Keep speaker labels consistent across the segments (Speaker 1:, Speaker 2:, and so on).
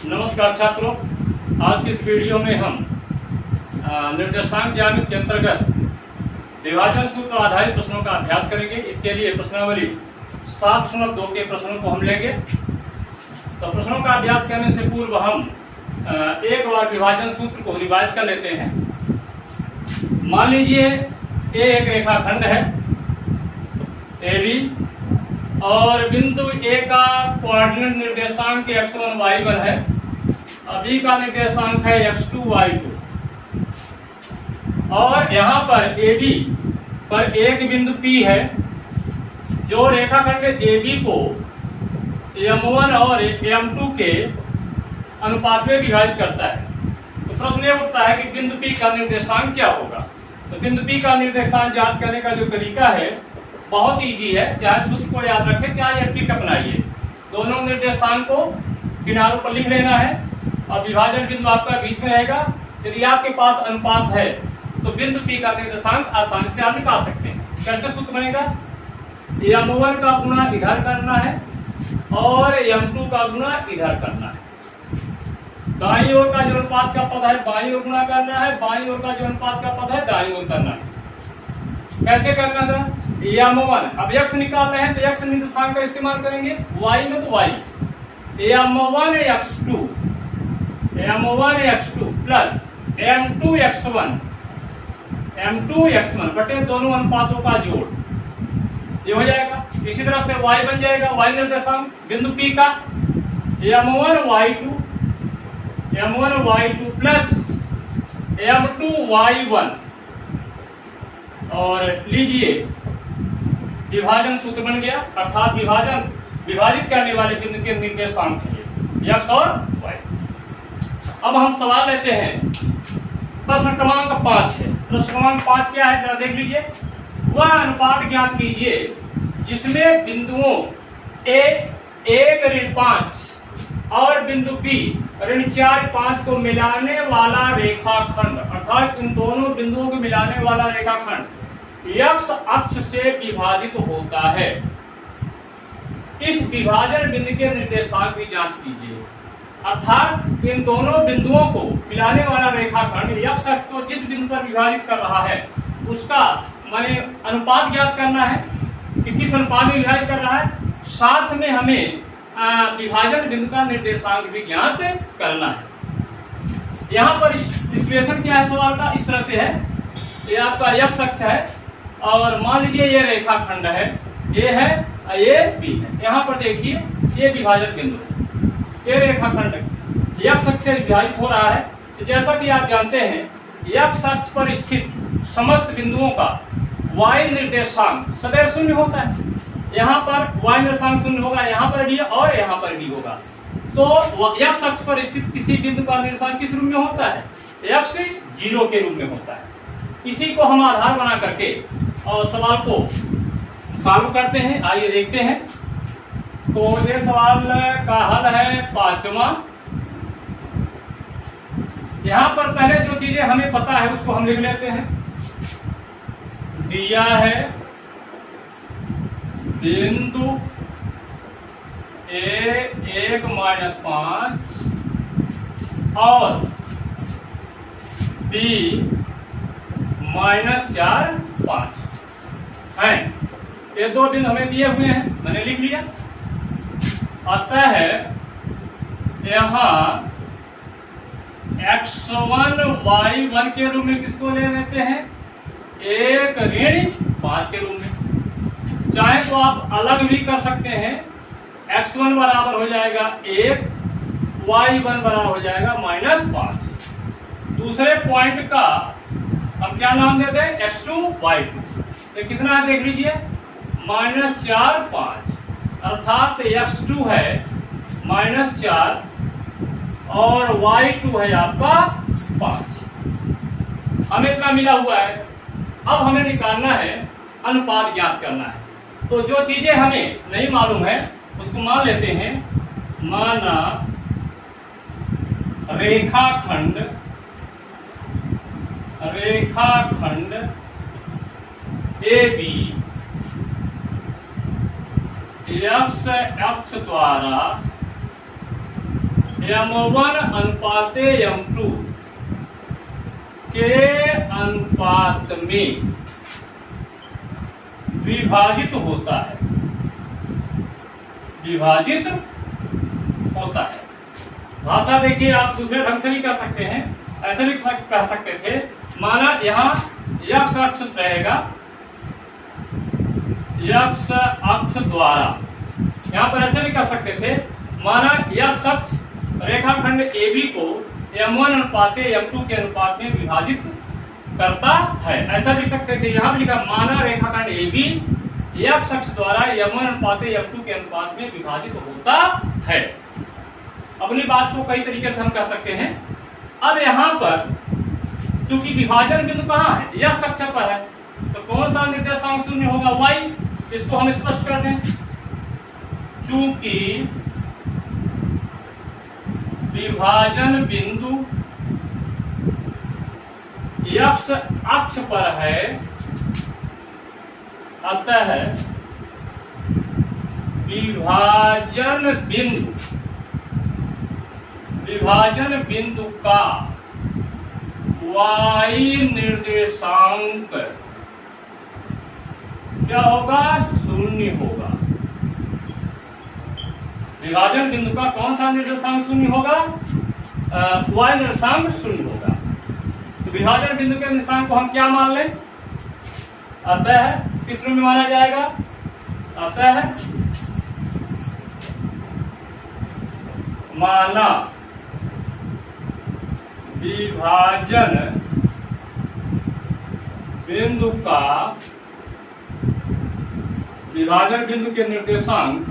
Speaker 1: नमस्कार छात्रों, आज की इस वीडियो में हम निर्देशांक ज्यामिति के अंतर्गत विभाजन सूत्र आधारित प्रश्नों का अभ्यास करेंगे। इसके लिए प्रश्नावली 7.2 के प्रश्नों को हम लेंगे। तो प्रश्नों का अभ्यास करने से पूर्व हम एक बार विभाजन सूत्र को रिवाइज कर लेते हैं। मान लीजिए ए एक रेखाखंड है AB और बिंदु ए का कोऑर्डिनेट निर्देशांक x1 y1 है, बी का निर्देशांक है x2 y2 और यहाँ पर AB पर एक बिंदु P है जो रेखाखंड AB को M1 और M2 के अनुपात में विभाजित करता है। तो प्रश्न ये उठता है कि बिंदु P का निर्देशांक क्या होगा। तो बिंदु P का निर्देशांक ज्ञात करने का जो तरीका है बहुत इजी है, चाहे सूत्र को याद रखें चाहे ट्रिक अपनाइए। दोनों निर्देशांक को किनारों पर लिख लेना है और विभाजन बिंदु आपका बीच में रहेगा। यदि आपके पास अनुपात है तो बिंदु P का निर्देशांक आसानी से आप निकाल सकते हैं। कैसे सूत्र बनेगा? M1 का गुणा इधर करना है और M2 का गुणा इधर करना है। दाईं ओर का जो अनुपात का पद है बाईं ओर गुणा करना है, बाईं ओर का जो अनुपात का पद है दाईं ओर करना है। कैसे करना था? M1 अब x निकाल रहे हैं तो x निर्देशांक का इस्तेमाल करेंगे, y में तो y M1 x2 plus M2 x1 बटे दोनों अनुपातों का जोड़, ये हो जाएगा। इसी तरह से y बन जाएगा, y निर्देशांक बिंदु P का M1 y2 plus M2 y1 और लीजिए विभाजन सूत्र बन गया, अर्थात विभाजित करने वाले बिंदु के निर्देशांक है x और y। अब हम सवाल लेते हैं, प्रश्न क्रमांक 5 है। प्रश्न क्रमांक 5 क्या है जरा देख लीजिए। वह अनुपात ज्ञात कीजिए जिसमें बिंदुओं A 1-5 और बिंदु B 4-5 को मिलाने वाला रेखाखंड, अर्थात इन दोनों बिंदुओं को मिलाने वाला रेखाखंड x अक्ष से विभाजित होता है। इस विभाजन बिंदु के निर्देशांक की जांच कीजिए। अर्थात इन दोनों बिंदुओं को मिलाने वाला रेखाखंड x अक्ष को जिस बिंदु पर विभाजित कर रहा है उसका माने अनुपात ज्ञात करना है कि किस अनुपात में विभाजित कर रहा है। साथ में हमें विभाजन बिंदु का निर्देशांक भी ज्ञात करना है। यहाँ पर सिचुएशन क्या है सवाल का? इस तरह से है, ये आपका x अक्ष है और मान लीजिए ये रेखाखंड है, ये है ये B है। यहाँ पर देखिए ये विभाजन बिंदु है, ये रेखाखंड x अक्ष से विभाजित हो रहा है। तो जैसा कि आप जानते हैं x अक्ष पर स्थित समस्त बिंदुओं का y निर्देशांक सदैव शून्य होता है। यहाँ पर y निर्देशांक शून्य होगा, यहाँ पर d और यहाँ पर d होगा। तो x अक्ष पर स्थित किसी बिंदु का निर्देशांक किस रूप में होता है? x 0 के रूप में होता है। इसी को हम आधार बना करके और सवाल को सॉल्व करते हैं। आइए देखते हैं। तो ये सवाल का हल है 5वां। यहाँ पर पहले जो चीजें हमें पता है उसको हम लिख लेते हैं। दिया है बिंदु A 1-5 और B -4-5 है। ये दो बिंदु हमें दिए हुए हैं, मैंने लिख लिया। अतः यहाँ x1 y1 के रूप में किसको ले लेते हैं? 1-5 के रूप में। चाहे तो आप अलग भी कर सकते हैं। x1 बराबर हो जाएगा 1, y1 बराबर हो जाएगा -5। दूसरे पॉइंट का हम क्या नाम देते हैं? x2 y2। तो कितना है देख लीजिए, -4-5 अर्थात x2 है -4 और y2 है आपका 5। हमें इतना मिला हुआ है। अब हमें निकालना है, अनुपात ज्ञात करना है। तो जो चीजें हमें नहीं मालूम है उसको मान लेते हैं। माना रेखाखंड AB x अक्ष द्वारा m1 अनुपाते m2 के अनुपात में विभाजित होता है, विभाजित होता है। भाषा देखिए, आप दूसरे ढंग से भी कर सकते हैं, ऐसे भी कह सकते थे। माना यहाँ x अक्ष रहेगा, x अक्ष द्वारा, यहाँ पर ऐसे भी कर सकते थे। माना x अक्ष रेखाखंड AB को m1 अनुपाते m2 के अनुपात में विभाजित करता है, ऐसा लिख सकते थे। यहाँ भी लिखा, माना रेखाखंड AB x अक्ष द्वारा m1 अनुपाते m2 के अनुपात में विभाजित होता है। अपनी बात को कई तरीके से हम कह सकते हैं। अब यहाँ पर चूंकि विभाजन बिंदु कहाँ है, x अक्ष पर है, तो कौन सा निर्देशांक शून्य होगा, y। इसको हम स्पष्ट कर दें। चूंकि विभाजन बिंदु x अक्ष पर है, अतः विभाजन बिंदु का y निर्देशांक क्या होगा, शून्य होगा। विभाजन बिंदु का कौन सा निर्देशांक शून्य होगा, y निर्देशांक शून्य होगा। तो विभाजन बिंदु के निर्देशांक को हम क्या मान लें, अतः किस रूप में माना जाएगा, अतः माना विभाजन बिंदु का, विभाजन बिंदु के निर्देशांक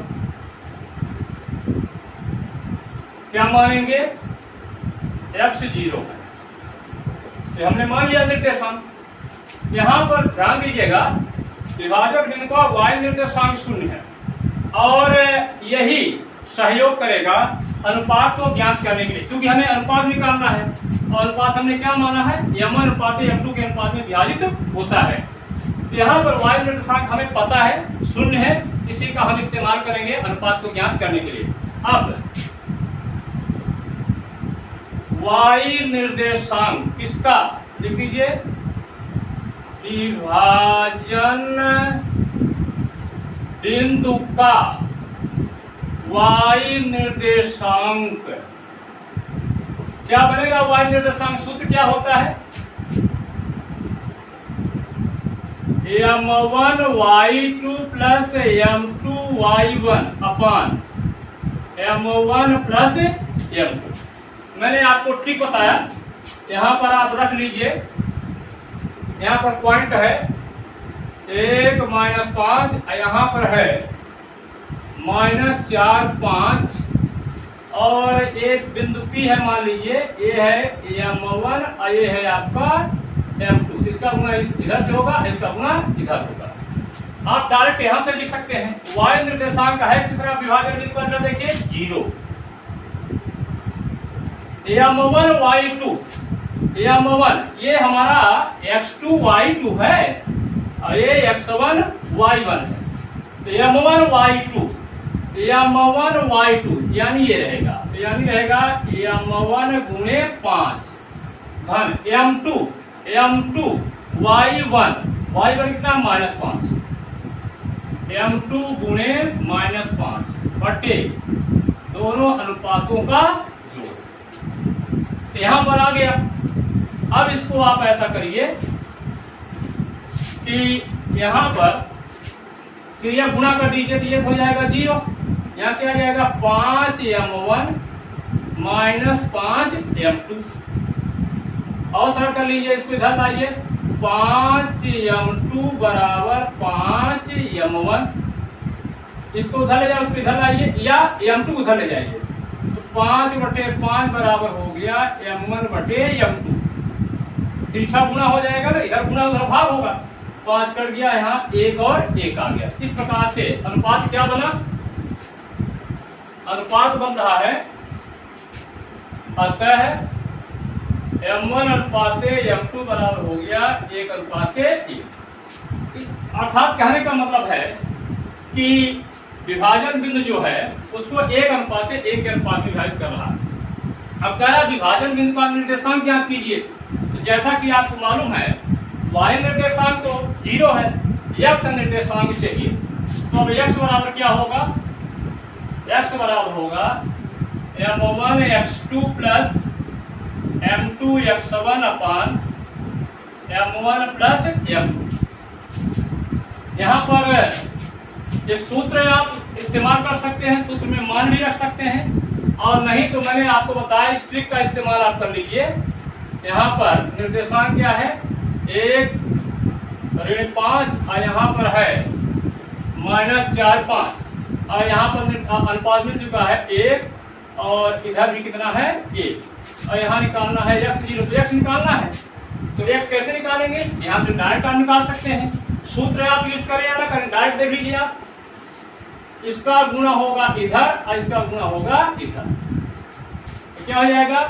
Speaker 1: क्या मानेंगे, x0 है। तो हमने मान लिया निर्देशांक। यहाँ पर ध्यान दीजिएगा, विभाजक बिंदु का y निर्देशांक शून्य है और यही सहयोग करेगा अनुपात को ज्ञात करने के लिए, क्योंकि हमें अनुपात निकालना है और अनुपात हमने क्या माना है, m1 अनुपात m2 के अनुपात में विभाजित होता है। तो यहाँ पर y निर्देशांक हमें पता है, शून्य है, इसी का हम इस्तेमाल करेंगे अनुपात को ज्ञात करने के लिए। अब y निर्देशांक किसका लिख दीजिए, विभाजन बिंदु का y निर्देशांक क्या बनेगा, y निर्देशांक सूत्र क्या होता है, m1 y2 plus m2 y1 अपान m1 प्लस m2। मैंने आपको ट्रिक बताया, यहाँ पर आप रख लीजिए। यहाँ पर पॉइंट है 1 -5, यहाँ पर है -4 5 और एक बिंदु P है, मान लीजिए ये है m1 और ये है आपका m2। इसका गुना इधर से होगा, इसका गुना इधर होगा। आप डायरेक्ट यहाँ से लिख सकते हैं। y निर्देशांक है कितना, विभाजन बिंदु पर देखिए 0। m1 y2, m1 ये हमारा x2 y2 है और ये x1 y1 है। तो m1 y2 यानी ये रहेगा, तो यानी रहेगा m1 गुणे 5 धन m2 y1 कितना -5, m2 गुणे -5 बटे दोनों अनुपातों का जोड़। तो यहां पर आ गया। अब इसको आप ऐसा करिए कि यहां पर क्रिया गुणा कर दीजिए, तो ये हो जाएगा 0। यहाँ क्या आ जाएगा, 5m1 -5m2 और सरल कर लीजिए, इसको इधर लाइए, 5m2 बराबर 5m1। इसको उधर ले जाए, उसको इधर लाइए, या m2 उधर ले जाइए, तो 5/5 बराबर हो गया m1/m2। तिरछा गुना हो जाएगा ना, इधर गुना उधर भाग होगा, 5 कट गया, यहाँ 1 और 1 आ गया। इस प्रकार से अनुपात क्या बना, अनुपात बन रहा है अतः m1 अनुपाते m2 बराबर हो गया 1:1। अर्थात कहने का मतलब है कि विभाजन बिंदु जो है उसको 1:1 के अनुपात में विभाजित कर रहा है। अब कह रहा है विभाजन बिंदु का निर्देशांक ज्ञात कीजिए। तो जैसा कि आपको मालूम है y निर्देशांक तो 0 है, x निर्देशांक चाहिए। तो अब x बराबर क्या होगा? x बराबर होगा m1 x2 plus m2 x1 अपान m1 प्लस m2। यहाँ पर इस सूत्र आप इस्तेमाल कर सकते हैं, सूत्र में मान भी रख सकते हैं, और नहीं तो मैंने आपको बताया इस ट्रिक का इस्तेमाल आप कर लीजिए। यहाँ पर निर्देशांक क्या है? 1 ऋण 5 और यहाँ पर है -4 5 और यहाँ पर अनुपात मिल चुका है 1 और इधर भी कितना है 1 और यहाँ निकालना है x0। तो x निकालना है तो x कैसे निकालेंगे? यहाँ से डायरेक्ट आप निकाल सकते हैं। सूत्र आप यूज करें या ना करें, डायरेक्ट देख लीजिए आप। इसका गुणा होगा इधर और इसका गुणा होगा इधर, तो क्या हो जाएगा?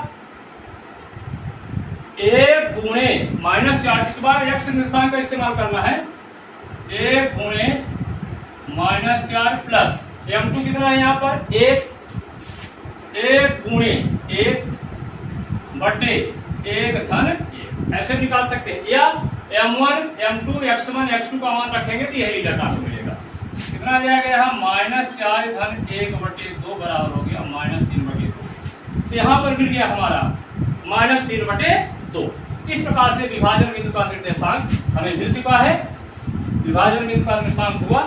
Speaker 1: 1 गुणे -4, इस बार x निर्देशांक का इस्तेमाल करना है। 1 गुणे -4 प्लस m2 कितना है यहाँ पर 1 गुणे 1 बटे 1 धन 1, ऐसे निकाल सकते हैं। या m1 m2 x1 x2 का मान रखेंगे तो यही रिजल्ट आपको मिलेगा। कितना आ जाएगा यहाँ? -4 धन 1 बटे 2 बराबर हो गया -3 बटे 2। तो यहाँ पर मिल गया हमारा -3 बटे 2। इस प्रकार से विभाजन बिंदु का निर्देशांक हमें मिल चुका है। विभाजन बिंदु का निर्देशांक हुआ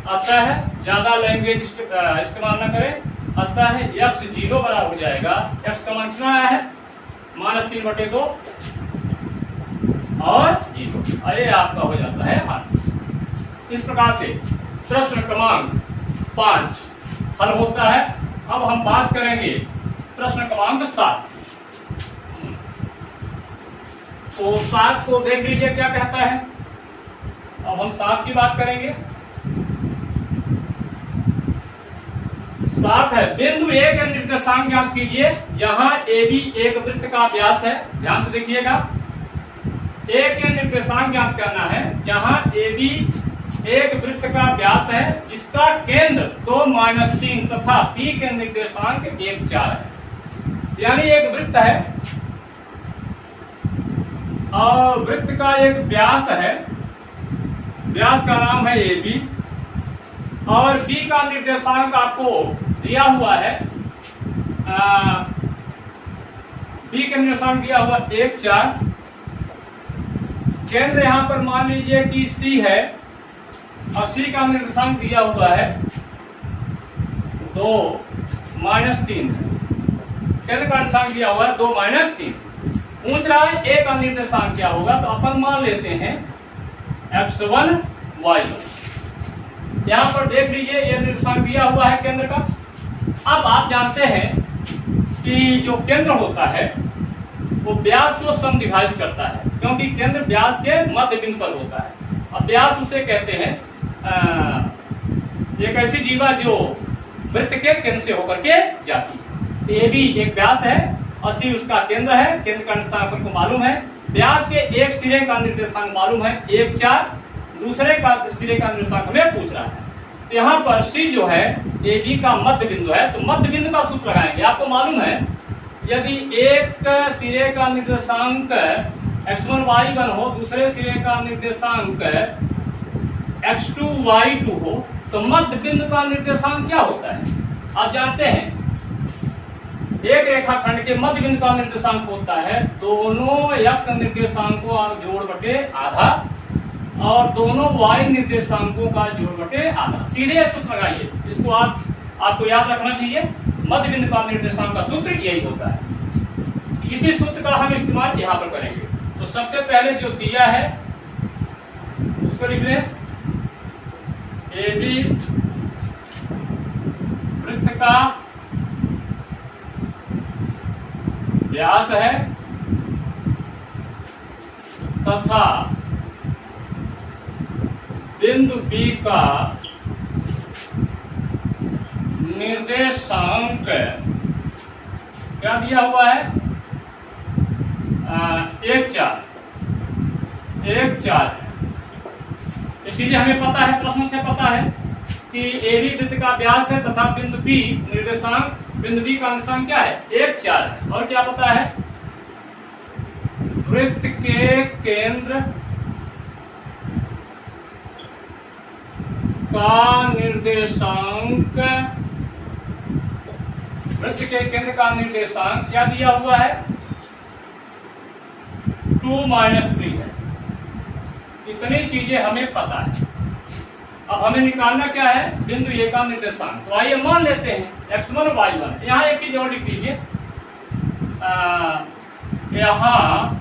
Speaker 1: आता है, ज्यादा लैंग्वेज इस्तेमाल न करें, आता है x0 बराबर हो जाएगा, x का मान कितना आया है? -3 बटे 2 और 0, अरे आपका हो जाता है आंसर। इस प्रकार से प्रश्न क्रमांक 5 हल होता है। अब हम बात करेंगे प्रश्न क्रमांक 7। तो 7 को देख लीजिए क्या कहता है। अब हम 7 की बात करेंगे। 7 है बिंदु A के निर्देशांक ज्ञात कीजिए जहां AB एक वृत्त का व्यास है। ध्यान से देखिएगा, A के निर्देशांक ज्ञात करना है जहां AB एक वृत्त का व्यास है जिसका केंद्र 2 -3 तथा B के निर्देशांक 1 4 है। यानी एक वृत्त है और वृत्त का एक व्यास है, व्यास का नाम है AB और B का निर्देशांक आपको दिया हुआ है। B का निर्देशांक दिया हुआ 1 4। केंद्र यहाँ पर मान लीजिए कि C है और C का निर्देशांक दिया हुआ है 2 -3 है। केंद्र का निर्देशांक दिया हुआ है 2 -3। पूछ रहा है A का निर्देशांक क्या होगा, तो अपन मान लेते हैं x1 y1। यहाँ पर देख लीजिए ये निर्देशांक दिया हुआ है केंद्र का। अब आप जानते हैं कि जो केंद्र होता है वो व्यास को समद्विभाजित करता है, क्योंकि केंद्र व्यास के मध्य बिंदु पर होता है। अब व्यास उसे कहते हैं एक ऐसी जीवा जो वृत्त के केंद्र से होकर के जाती है। तो ये भी एक व्यास है और C उसका केंद्र है। केंद्र का निर्देशांक आपको मालूम है। व्यास के एक सिरे का निर्देशांक मालूम है 1 4, दूसरे का सिरे का निर्देशांक हमें पूछ रहा है। तो यहाँ पर C जो है AB का मध्य बिंदु है, तो मध्य बिंदु का सूत्र लगाएंगे। आपको मालूम है यदि एक सिरे का निर्देशांक x1 y1 हो, दूसरे सिरे का निर्देशांक x2 y2 हो, तो मध्य बिंदु का निर्देशांक क्या होता है? आप जानते हैं एक रेखाखंड के मध्य बिंदु का निर्देशांक होता है दोनों x निर्देशांकों का जोड़ बटे आधा और दोनों y निर्देशांकों का जोड़ बटे आधा। सीधे सूत्र लगाइए, इसको आपको याद रखना चाहिए। मध्य बिंदु का निर्देशांक का सूत्र यही होता है। इसी सूत्र का हम इस्तेमाल यहाँ पर करेंगे। तो सबसे पहले जो दिया है उसको लिख लें। AB वृत्त का व्यास है तथा बिंदु B का निर्देशांक क्या दिया हुआ है? 1 4 है। इसलिए हमें पता है, प्रश्न से पता है कि AB वृत्त का व्यास है तथा बिंदु B निर्देशांक, बिंदु B का निर्देशांक क्या है 1, 4 है। और क्या पता है वृत्त के केंद्र का निर्देशांक, वृत्त के केंद्र का निर्देशांक क्या दिया हुआ है 2 - 3 है। इतनी चीजें हमें पता है। अब हमें निकालना क्या है बिंदु A का निर्देशांक। तो आइए मान लेते हैं x1 y1। यहाँ एक चीज और लिख दीजिए, यहाँ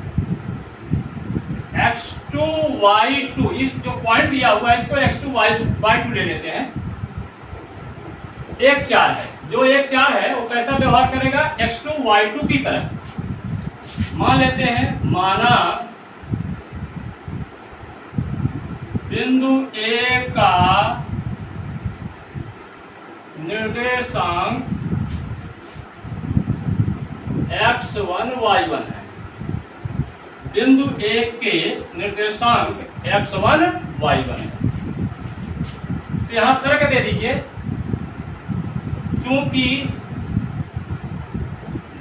Speaker 1: x2 y2, इस जो पॉइंट दिया हुआ है इसको x2 y2 ले लेते हैं। 1, 4 है, जो 1, 4 है वो कैसा व्यवहार करेगा x2 y2 की तरह। मान लेते हैं, माना बिंदु A का निर्देशांक x1 y1 है, बिंदु A के निर्देशांक x1 y1 है। तो यहां तर्क दे दीजिए, चूंकि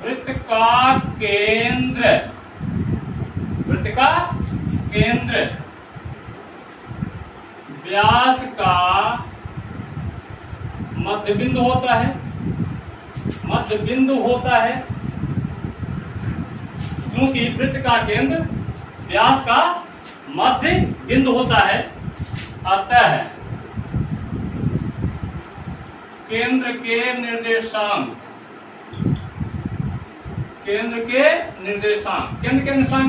Speaker 1: वृत्त का केंद्र व्यास का मध्य बिंदु होता है, क्योंकि वृत्त का केंद्र व्यास का मध्य बिंदु होता है, अतः केंद्र के निर्देशांक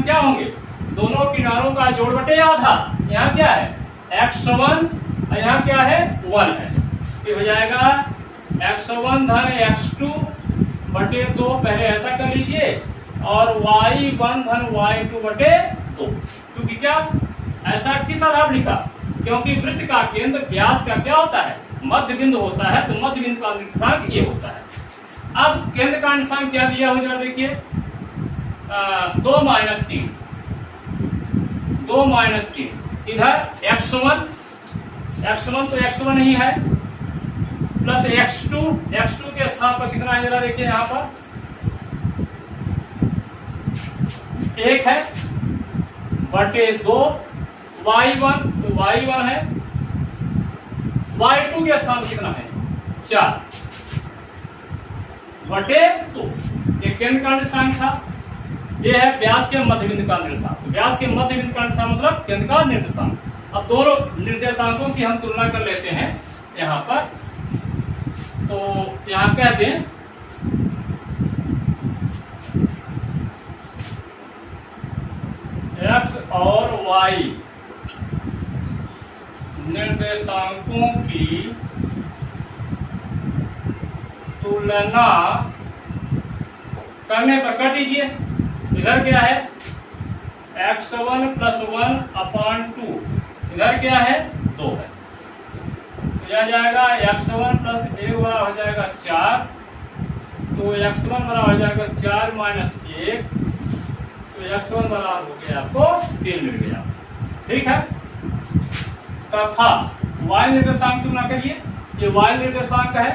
Speaker 1: क्या होंगे दोनों किनारों का जोड़ बटे आधा। यहाँ क्या है x1 और यहाँ क्या है 1 है। ये हो जाएगा x1 धन x2 बटे 2, पहले ऐसा कर लीजिए, और y1 धन y2 बटे 2। क्योंकि क्या ऐसा किस आधार लिखा, क्योंकि वृत्त का केंद्र व्यास का क्या होता है मध्य बिंदु होता है, तो मध्य बिंदु का निर्देशांक ये होता है। अब केंद्र का निर्देशांक क्या दिया हो जरा देखिए 2 - 3, 2 - 3, इधर x1 तो x1 ही है, प्लस x2 के स्थान पर कितना है जरा देखिए, यहाँ पर 1 है बटे 2, y1 तो y1 है, y2 के स्थान पर कितना है 4 बटे 2। ये केंद्र का निर्देशांक था, ये है व्यास के मध्य बिंदु का निर्देशांक। व्यास के मध्य बिंदु का निर्देशांक मतलब केंद्र का निर्देशांक। अब दोनों निर्देशांकों की हम तुलना कर लेते हैं यहाँ पर। तो यहाँ कहते हैं x और y निर्देशांकों की तुलना करने पर कर दीजिए। इधर क्या है x1 + 1/2, इधर क्या है 2 है, तो यह जाएगा x1 + 1 बराबर हो जाएगा 4, तो x1 बराबर हो जाएगा 4 - 1, तो x1 बराबर हो गया आपको 3 मिल गया। ठीक है, तथा y निर्देशांक तुलना करिए, ये y निर्देशांक है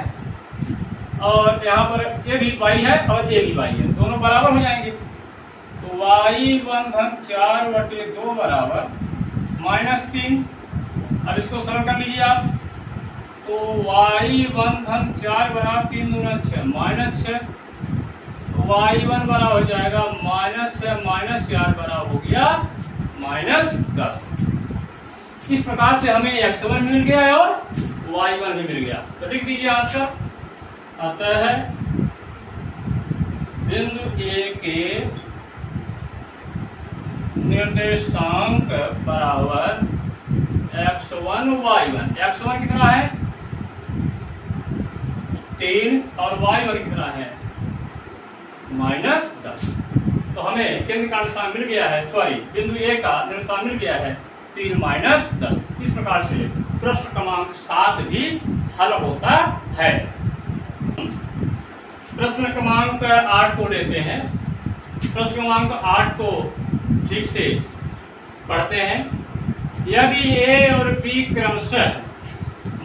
Speaker 1: और यहाँ पर ये भी y है और ये भी y है, दोनों बराबर हो जाएंगे। तो y1 धन 4 बटे 2 बराबर -3। अब इसको सरल कर लीजिए आप, तो y1 धन 4 बराबर 3 दूना 6 -6, तो y1 बराबर हो जाएगा -6 - 4 बराबर हो गया -10। इस प्रकार से हमें x1 मिल गया और y1 भी मिल गया। तो लिख दीजिए आंसर, अतः बिंदु A के निर्देशांक बराबर x1 y1। x1 कितना है 3 और y1 कितना है -10। तो हमें केंद्र का निर्देशांक मिल गया है, बिंदु A का निर्देशांक मिल गया है 3 - 10। इस प्रकार से प्रश्न क्रमांक 7 भी हल होता है। प्रश्न क्रमांक 8 को लेते हैं। प्रश्न क्रमांक 8 को ठीक से पढ़ते हैं। यदि A और B क्रमशः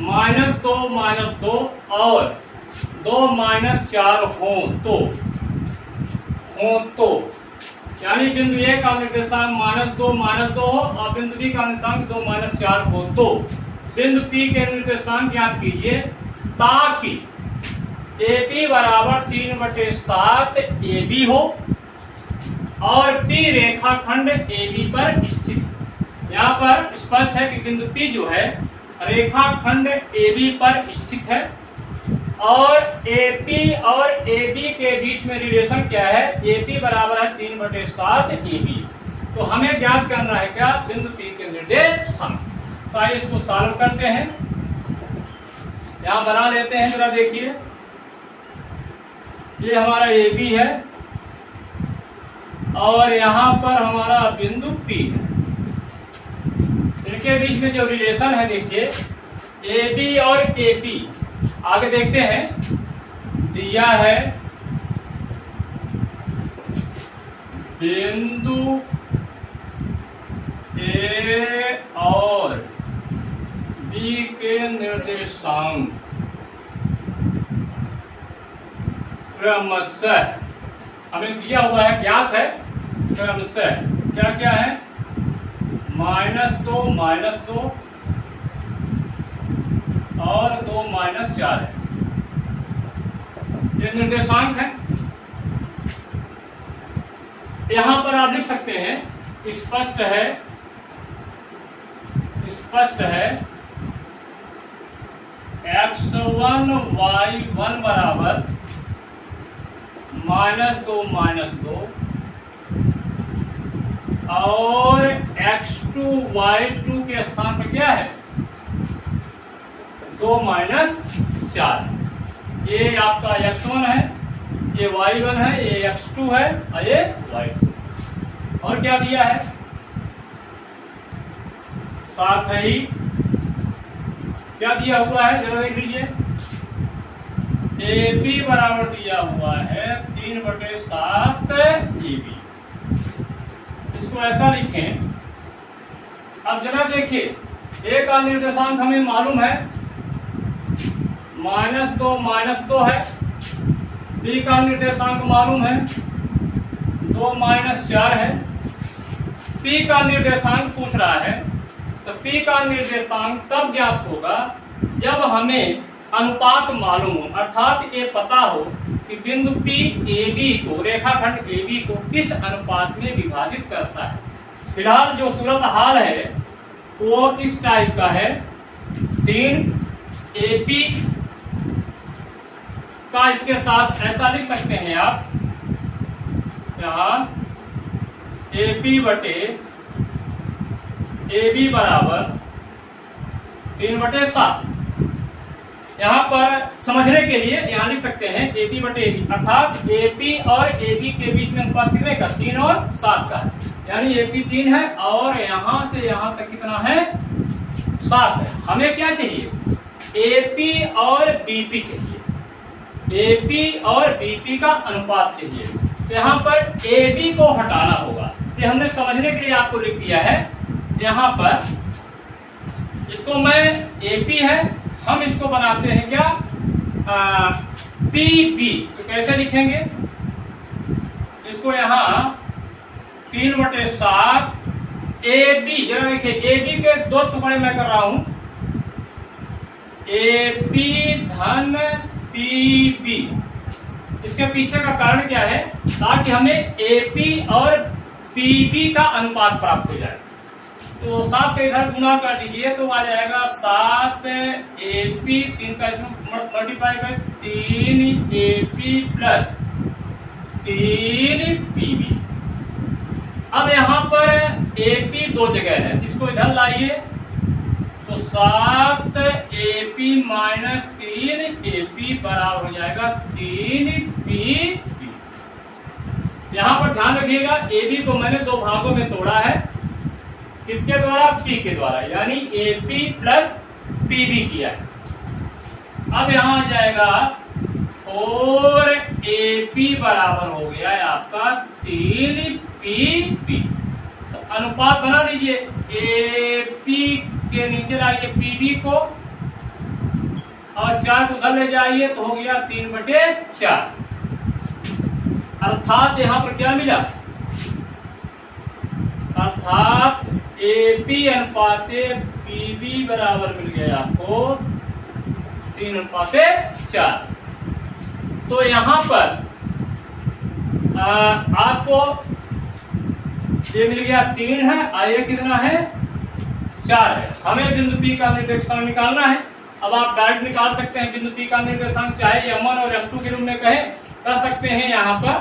Speaker 1: -2 और 2 - 4 हो तो यानी बिंदु ए का निर्देशांक -2 हो और बिंदु बी का निर्देशांक 2 - 4 हो तो बिंदु पी के निर्देशांक ज्ञात कीजिए ताकि AB बराबर 3/7 AB हो और P रेखाखंड AB पर स्थित। यहाँ पर स्पष्ट है कि बिंदु P जो है रेखाखंड AB पर स्थित है और AP और AB के बीच में रिलेशन क्या है? AP बराबर है 3/7 AB। तो हमें ज्ञात करना है क्या? बिंदु P के निर्देशांक। तो आइए इसको सॉल्व करते हैं। यहां बना लेते हैं, जरा देखिए ये हमारा AB है और यहां पर हमारा बिंदु P है। इनके बीच में जो रिलेशन है देखिए AB और AP, आगे देखते हैं दिया है बिंदु A और B के निर्देशांक क्रमशः हमें दिया हुआ है, ज्ञात है क्रमशः क्या क्या है? -2 और 2 - 4 है, ये निर्देशांक है। यहां पर आप लिख सकते हैं स्पष्ट है x1 y1 बराबर -2 और x2 y2 के स्थान पर क्या है? 2 - 4। ये आपका x1 है, ये y1 है, ये x2 है और ये y2। और क्या दिया है? साथ ही क्या दिया हुआ है जरा देख लीजिए। AB बराबर दिया हुआ है 3/7 AB। इसको ऐसा लिखें। अब जरा देखिए A का निर्देशांक हमें मालूम है -2 है, B का निर्देशांक मालूम है 2 - 4 है, P का निर्देशांक पूछ रहा है। तो P का निर्देशांक तब ज्ञात होगा जब हमें अनुपात मालूम हो, अर्थात ये पता हो कि बिंदु P AB को, रेखाखंड AB को किस अनुपात में विभाजित करता है। फिलहाल जो सूरत हाल है वो इस टाइप का है। 3 AP का इसके साथ ऐसा लिख सकते हैं आप, यहाँ AB बराबर 3/7। यहाँ पर समझने के लिए यहाँ लिख सकते हैं AP/AB, अर्थात AP और AB के बीच में अनुपात कितने का? 3 और 7 का है। यानी AP 3 है और यहाँ से यहाँ तक कितना है? 7 है। हमें क्या चाहिए? AP और BP चाहिए, AP और BP का अनुपात चाहिए। तो यहाँ पर AB को हटाना होगा। तो हमने समझने के लिए आपको लिख दिया है यहाँ पर, इसको मैं AP है, हम इसको बनाते हैं क्या? PB। तो कैसे लिखेंगे इसको? यहाँ 3/7 AB, जरा देखिए AB के 2 टुकड़े मैं कर रहा हूं, AP धन PB। इसके पीछे का कारण क्या है? ताकि हमें AP और PB का अनुपात प्राप्त हो जाए। तो 7 के इधर गुना कर दीजिए तो आ जाएगा 7 AP, 3 का इसमें मल्टीप्लाई कर 3 AP प्लस 3 PB। अब यहाँ पर AP 2 जगह है, इसको इधर लाइए तो 7 AP माइनस 3 AP बराबर हो जाएगा 3 PB। यहाँ पर ध्यान रखिएगा AB को मैंने 2 भागों में तोड़ा है, किसके द्वारा? P के द्वारा, यानी AP प्लस PB किया है। अब यहाँ आ जाएगा 4 AP बराबर हो गया है आपका 3 PB। तो अनुपात बना लीजिए, AP के नीचे लाइए PB को और 4 को उधर ले जाइए तो हो गया 3/4। अर्थात यहाँ पर क्या मिला, अर्थात AP अनुपाते PB बराबर मिल गया आपको 3/4। तो यहाँ पर आपको ये मिल गया 3 है और ये कितना है 4 है। हमें बिंदु P का निर्देशांक निकालना है। अब आप डायरेक्ट निकाल सकते हैं बिंदु P का निर्देशांक, चाहे M1 और M2 के रूप में कर सकते हैं। यहाँ पर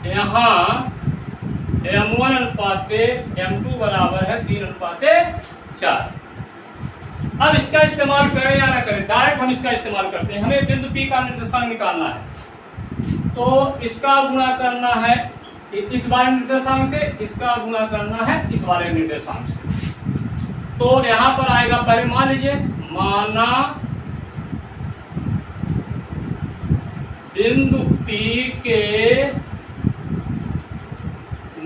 Speaker 1: यहाँ M1 अनुपाते M2 बराबर है 3/4। अब इसका इस्तेमाल करें या ना करें, डायरेक्ट हम इसका इस्तेमाल करते हैं। हमें बिंदु P का निर्देशांक निकालना है तो इसका गुणा करना है इस वाले निर्देशांक से, इसका गुणा करना है इस वाले निर्देशांक से। तो यहां पर आएगा, पहले मान लीजिए, माना बिंदु P के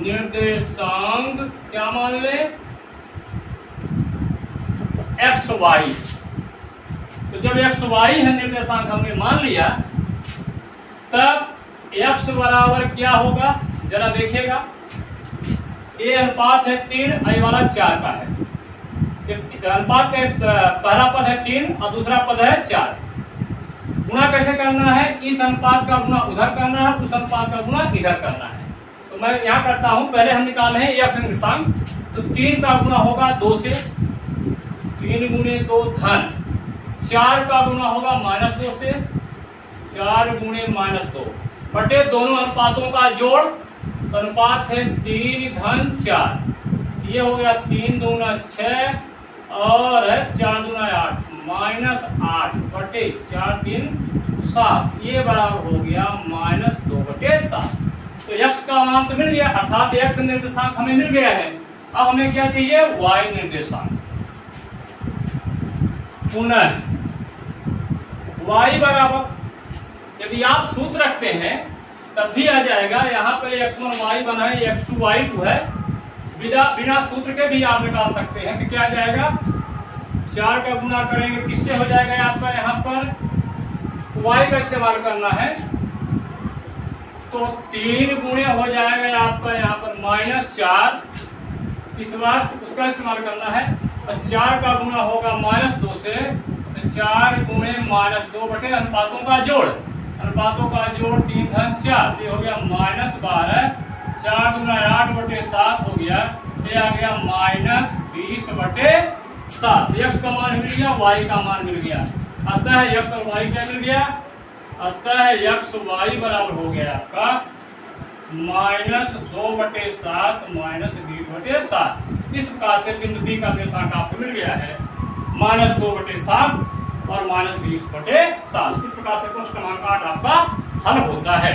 Speaker 1: निर्देशांक क्या मान ले, XY। तो जब XY है निर्देशांक हमने मान लिया, तब X बराबर क्या होगा जरा देखिएगा। A अनुपात है 3, I वाला 4 का है। अनुपात का पहला पद है 3 और दूसरा पद है 4। गुणा कैसे करना है, इस अनुपात का गुणा उधर करना है, उस अनुपात का गुणा इधर करना है। तो मैं यहाँ करता हूं, पहले हम निकाल रहे हैं X निर्देशांक। तो 3 का गुणा होगा 2 से, 3 गुणे 2 धन। 4 का गुणा होगा -2 से, 4 गुणे -2 बटे दोनों अनुपातों का जोड़। अनुपात है 3 धन 4। ये हो गया 3 दूना 6 और 4 दूना 8 -8 बटे 4 3 7। ये बराबर हो गया -2/7। तो x का मान तो मिल गया, अर्थात x निर्देशांक हमें मिल गया है। अब हमें क्या चाहिए, y निर्देशांक। पुनः y बराबर, यदि आप सूत्र रखते हैं तब भी आ जाएगा। यहाँ पर x1 y बना है, x2 y2 है। बिना सूत्र के भी आप निकाल सकते हैं। तो क्या आ जाएगा, 4 का गुणा करेंगे किससे हो जाएगा आपका, यहाँ पर y का इस्तेमाल करना है तो 3 गुणे हो जाएगा आपका यहाँ पर -4। इस बार उसका इस्तेमाल करना है और 4 का गुणा होगा -2 से, तो 4 गुणे -2 बटे अनुपातों का जोड़। अनुपातों का जोड़ 3 धन 4, ये हो गया -12। 4 दूना 8 बटे 7 हो गया, ये आ गया -20/7। x का मान मिल गया, y का मान मिल गया। अतः x और y क्या मिल गया, अतः x y बराबर हो गया आपका -2/7 -20/7। इस प्रकार से बिंदु P का निर्देशांक आपको मिल गया है -2/7 और -20/7। इस प्रकार से प्रश्न क्रमांक 8 आपका हल होता है।